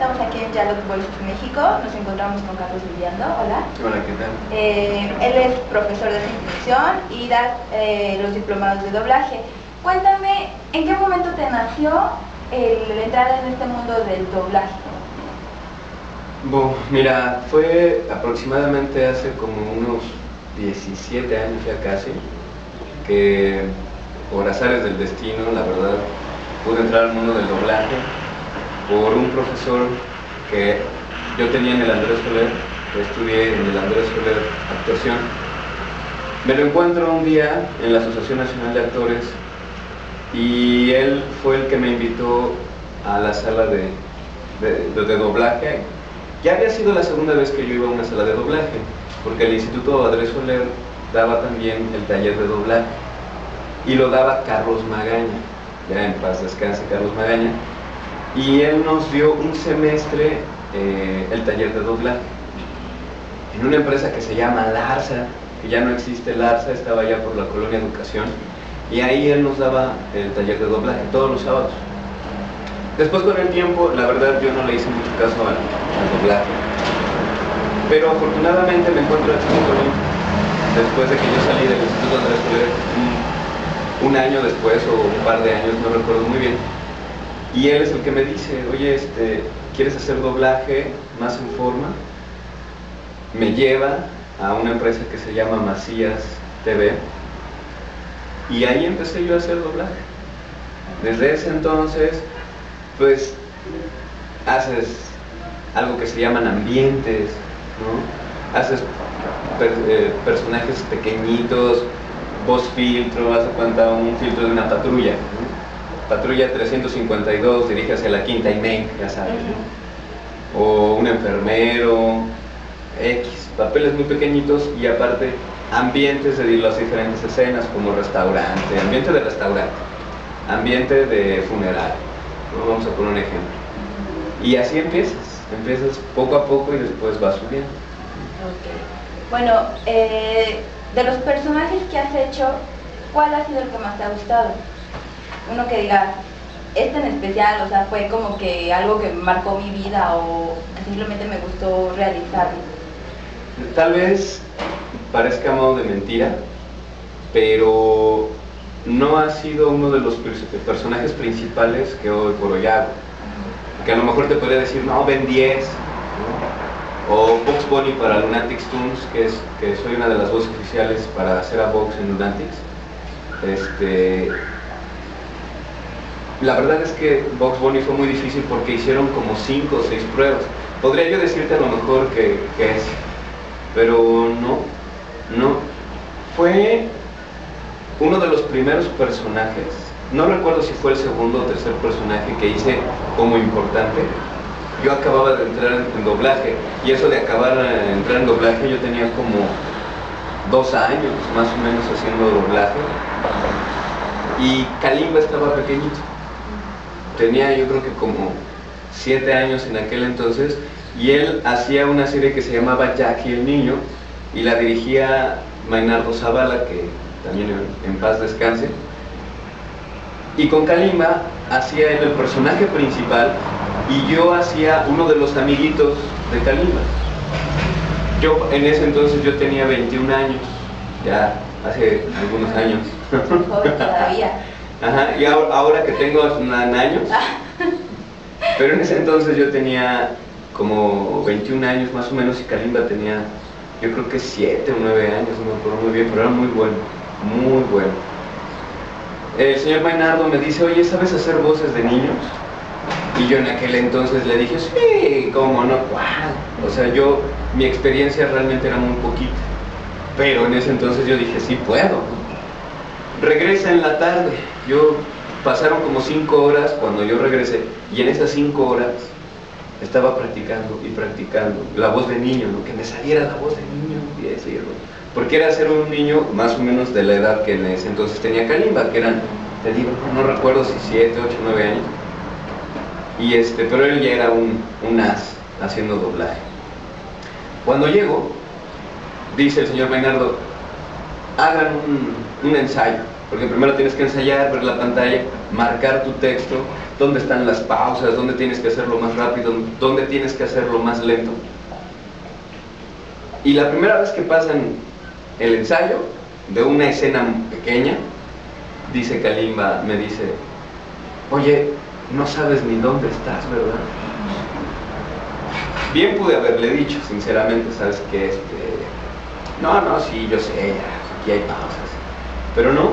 estamos aquí en Dialog Voice México, nos encontramos con Carlos Viviendo, hola. Hola, ¿qué tal? Él es profesor de dirección y da los diplomados de doblaje. Cuéntame, ¿en qué momento te nació el entrar en este mundo del doblaje? Bueno, mira, fue aproximadamente hace como unos 17 años ya casi, que por azares del destino, la verdad, pude entrar al mundo del doblaje por un profesor que yo tenía en el Andrés Soler. Estudié en el Andrés Soler actuación. Me lo encuentro un día en la Asociación Nacional de Actores y él fue el que me invitó a la sala de doblaje. Ya había sido la segunda vez que yo iba a una sala de doblaje, porque el Instituto Andrés Soler daba también el taller de doblaje y lo daba Carlos Magaña, ya en paz descanse Carlos Magaña, y él nos dio un semestre el taller de doblaje en una empresa que se llama Larsa, que ya no existe. Larsa estaba ya por la Colonia Educación, y ahí él nos daba el taller de doblaje todos los sábados. Después, con el tiempo, la verdad yo no le hice mucho caso al doblaje, pero afortunadamente me encuentro aquí con él después de que yo salí del Instituto Andrés Soler, un año después o un par de años, no recuerdo muy bien, y él es el que me dice: oye, ¿quieres hacer doblaje más en forma? Me lleva a una empresa que se llama Macías TV, y ahí empecé yo a hacer doblaje. Desde ese entonces, pues, haces algo que se llaman ambientes, ¿no? Haces personajes pequeñitos, voz filtro, haz de cuenta un filtro de una patrulla, ¿no? Patrulla 352, dirige hacia la Quinta y Main, ya sabes, ¿no? O un enfermero, papeles muy pequeñitos, y aparte ambientes de las diferentes escenas, como restaurante, ambiente de restaurante, ambiente de funeral, ¿no? Vamos a poner un ejemplo. Y así empiezas poco a poco y después vas subiendo. Okay. Bueno, de los personajes que has hecho, ¿cuál ha sido el que más te ha gustado? Uno que diga, este en especial, o sea, fue como que algo que marcó mi vida, o simplemente me gustó realizarlo. Tal vez parezca a modo de mentira, pero no ha sido uno de los personajes principales que hoy por hoy hago. Que a lo mejor te podría decir, no, Ben 10, ¿no? O Bugs Bunny para Lunatics Tunes, que soy una de las voces oficiales para hacer a Bugs en Lunatics. La verdad es que Bugs Bunny fue muy difícil porque hicieron como 5 o 6 pruebas. Podría yo decirte a lo mejor que es, pero no. Fue uno de los primeros personajes, no recuerdo si fue el segundo o tercer personaje que hice como importante. Yo acababa de entrar en doblaje, y eso de acabar de entrar en doblaje, yo tenía como 2 años más o menos haciendo doblaje, y Kalimba estaba pequeñito, tenía yo creo que como 7 años en aquel entonces, y él hacía una serie que se llamaba Jackie el Niño, y la dirigía Maynardo Zavala, que también en paz descanse. Y con Kalimba hacía él el personaje principal, y yo hacía uno de los amiguitos de Kalimba. Yo en ese entonces yo tenía 21 años, ya hace algunos años. Joven todavía. Ajá, y ahora que tengo años, pero en ese entonces yo tenía como 21 años más o menos, y Kalimba tenía, yo creo que 7 o 9 años, no me acuerdo muy bien, pero era muy bueno, muy bueno. El señor Maynardo me dice: oye, ¿sabes hacer voces de niños? Y yo en aquel entonces le dije: sí, cómo no, wow. O sea, mi experiencia realmente era muy poquita, pero en ese entonces yo dije: sí puedo. Regresa en la tarde, pasaron como 5 horas cuando yo regresé, y en esas 5 horas estaba practicando y practicando la voz de niño, ¿no? Que me saliera la voz de niño, y decirlo, porque era ser un niño más o menos de la edad que en ese entonces tenía Kalimba, que eran, te digo, no recuerdo si 7, 8, 9 años, y pero él ya era un as haciendo doblaje. Cuando llego, dice el señor Maynardo: hagan un ensayo. Porque primero tienes que ensayar, ver la pantalla, marcar tu texto, dónde están las pausas, dónde tienes que hacerlo más rápido, dónde tienes que hacerlo más lento. Y la primera vez que pasan el ensayo de una escena pequeña, dice Kalimba, me dice, oye, no sabes ni dónde estás, ¿verdad? Bien pude haberle dicho, sinceramente, sabes que no, sí, yo sé, ya, aquí hay pausas. Pero no,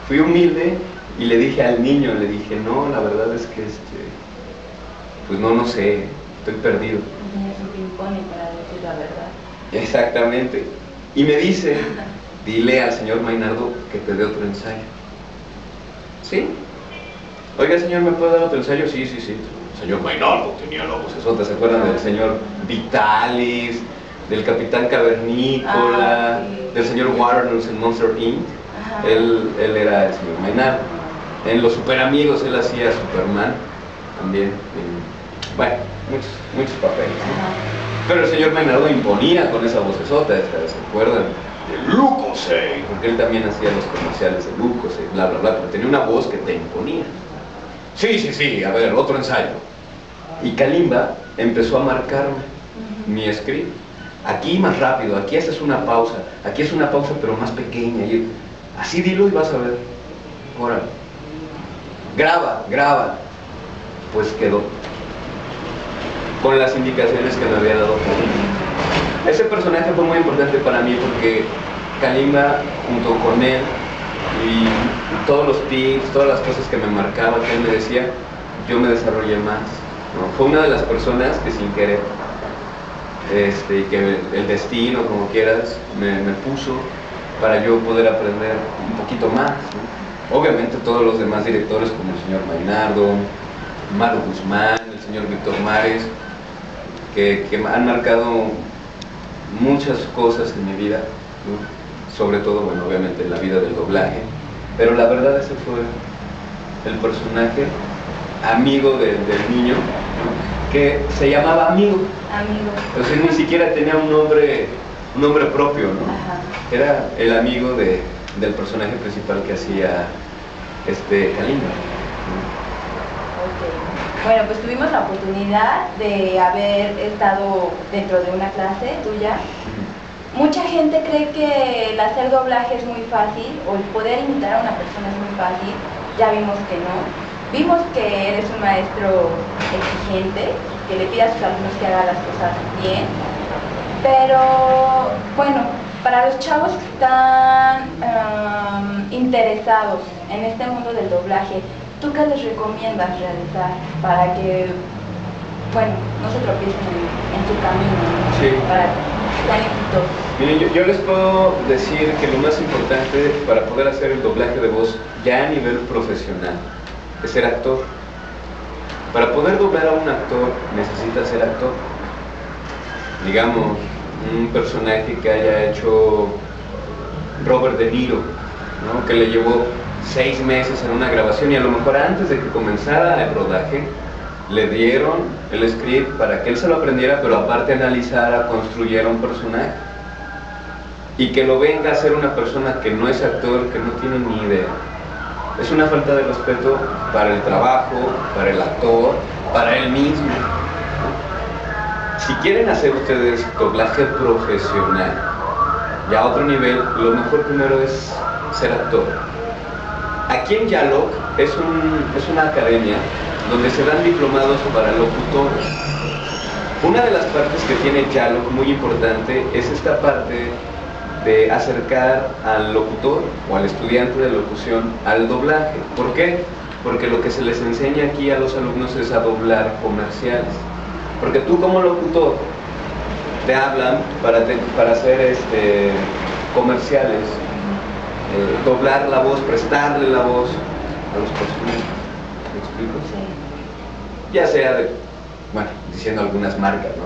fui humilde y le dije al niño, le dije, no, la verdad es que pues no sé, estoy perdido. Tienes un ping-pong para decir la verdad. Exactamente. Y me dice, dile al señor Maynardo que te dé otro ensayo. ¿Sí? Oiga, señor, ¿me puede dar otro ensayo? Sí. El señor Maynardo tenía la vocesota, ¿se acuerdan del señor Vitalis, del Capitán Cavernícola, del señor Waters en Monster Inc.? Él era el señor Maynardo. En Los Super Amigos él hacía Superman también. Bueno, muchos papeles, ¿no? Pero el señor Maynardo imponía con esa vocesota, ¿se acuerdan? De Lucosade, porque él también hacía los comerciales de Lucosade, bla, pero tenía una voz que te imponía. Sí, a ver, otro ensayo. Y Kalimba empezó a marcarme mi script. Aquí más rápido, aquí haces una pausa, aquí es una pausa pero más pequeña. Y así dilo y vas a ver. Ahora, graba. Pues quedó con las indicaciones que me había dado Kalimba. Ese personaje fue muy importante para mí porque Kalimba, junto con él, y todos los tips, todas las cosas que me marcaba, que él me decía, yo me desarrollé más, ¿no? Fue una de las personas que sin querer, que el destino, como quieras, me puso para yo poder aprender un poquito más, ¿no? Obviamente todos los demás directores, como el señor Maynardo, Maru Guzmán, el señor Víctor Mares, que han marcado muchas cosas en mi vida, ¿no? Sobre todo, bueno, obviamente en la vida del doblaje, pero la verdad ese fue el personaje amigo del niño, ¿no? Que se llamaba Amigo. O sea, ni siquiera tenía un nombre propio, ¿no? Ajá. Era el amigo del personaje principal que hacía Kalimba, ¿no? Okay. Bueno, pues tuvimos la oportunidad de haber estado dentro de una clase tuya. Mucha gente cree que el hacer doblaje es muy fácil, o el poder imitar a una persona es muy fácil. Ya vimos que no. Vimos que eres un maestro exigente, que le pide a sus alumnos que hagan las cosas bien. Pero, bueno, para los chavos que están interesados en este mundo del doblaje, ¿tú qué les recomiendas realizar para que, bueno, no se tropiecen en su camino, ¿no? Sí. Para que sean exitosos? Miren, yo les puedo decir que lo más importante para poder hacer el doblaje de voz ya a nivel profesional es ser actor. Para poder doblar a un actor necesita ser actor. Digamos, un personaje que haya hecho Robert De Niro, ¿no? Que le llevó 6 meses en una grabación y a lo mejor antes de que comenzara el rodaje le dieron el script para que él se lo aprendiera, pero aparte analizara, construyera un personaje. Y que lo venga a hacer una persona que no es actor, que no tiene ni idea. Es una falta de respeto para el trabajo, para el actor, para él mismo. Si quieren hacer ustedes doblaje profesional, ya a otro nivel, lo mejor primero es ser actor. Aquí en Yalok es una academia donde se dan diplomados para locutores. Una de las partes que tiene Yalok muy importante es esta parte de acercar al locutor o al estudiante de locución al doblaje. ¿Por qué? Porque lo que se les enseña aquí a los alumnos es a doblar comerciales. Porque tú como locutor te hablan para hacer comerciales, doblar la voz, prestarle la voz a los personajes. ¿Me explico? Sí. Ya sea diciendo algunas marcas, ¿no?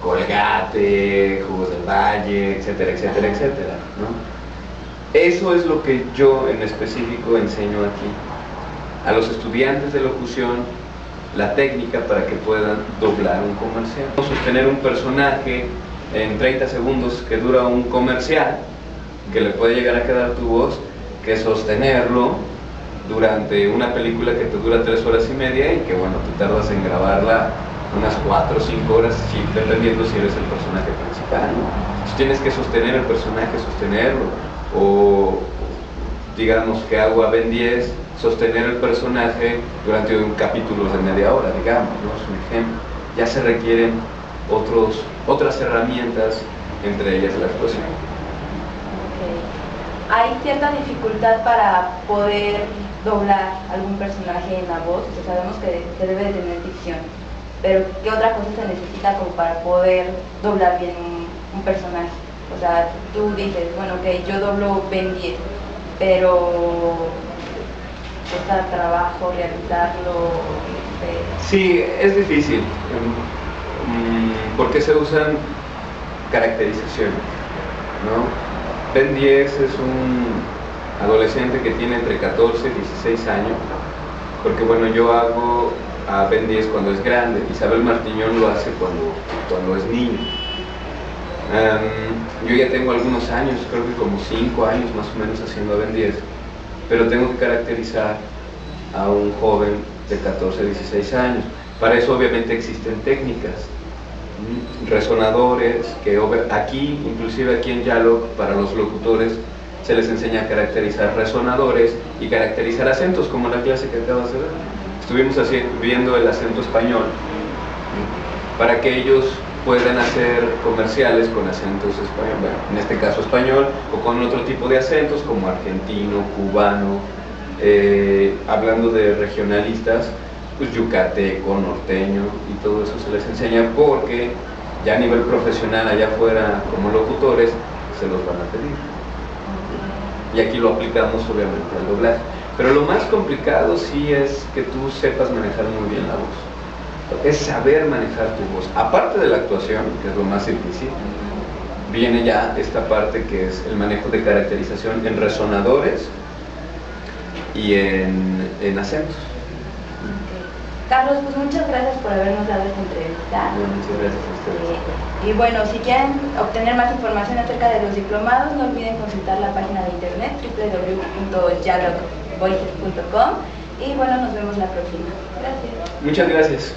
Colgate, Jugos del Valle, etcétera, ¿no? Eso es lo que yo en específico enseño aquí a los estudiantes de locución, la técnica para que puedan doblar un comercial. Sostener un personaje en 30 segundos que dura un comercial, que le puede llegar a quedar tu voz, que sostenerlo durante una película que te dura 3 horas y media y que bueno, te tardas en grabarla unas 4 o 5 horas, sí, dependiendo si eres el personaje principal, ¿no? Entonces tienes que sostener el personaje, sostenerlo, o digamos que hago a Ben 10, sostener el personaje durante un capítulo de media hora, digamos, ¿no? Es un ejemplo. Ya se requieren otras herramientas, entre ellas la actuación. Okay. ¿Hay cierta dificultad para poder doblar algún personaje en la voz? O sea, sabemos que se debe de tener dicción, pero ¿qué otra cosa se necesita como para poder doblar bien un personaje? O sea, tú dices, bueno, ok, yo doblo Ben 10, pero cuesta trabajo realizarlo. Sí, es difícil, porque se usan caracterizaciones, ¿no? Ben 10 es un adolescente que tiene entre 14 y 16 años, porque bueno, yo hago a Ben 10 cuando es grande, Isabel Martiñón lo hace cuando es niño. Yo ya tengo algunos años, creo que como 5 años más o menos haciendo a Ben 10, pero tengo que caracterizar a un joven de 14 a 16 años. Para eso obviamente existen técnicas, resonadores, que aquí, inclusive aquí en Yalok, para los locutores se les enseña a caracterizar resonadores y caracterizar acentos, como la clase que acabas de ver. Estuvimos viendo el acento español, para que ellos puedan hacer comerciales con acentos español, bueno, en este caso español, o con otro tipo de acentos como argentino, cubano, hablando de regionalistas, pues yucateco, norteño, y todo eso se les enseña porque ya a nivel profesional allá afuera como locutores se los van a pedir. Y aquí lo aplicamos obviamente al doblaje. Pero lo más complicado sí es que tú sepas manejar muy bien la voz. Es saber manejar tu voz. Aparte de la actuación, que es lo más difícil, viene ya esta parte que es el manejo de caracterización en resonadores y en acentos. Carlos, pues muchas gracias por habernos dado esta entrevista. Muchas gracias a ustedes. Y bueno, si quieren obtener más información acerca de los diplomados, no olviden consultar la página de internet www.yalokvoices.com y bueno, nos vemos la próxima. Gracias. Muchas gracias.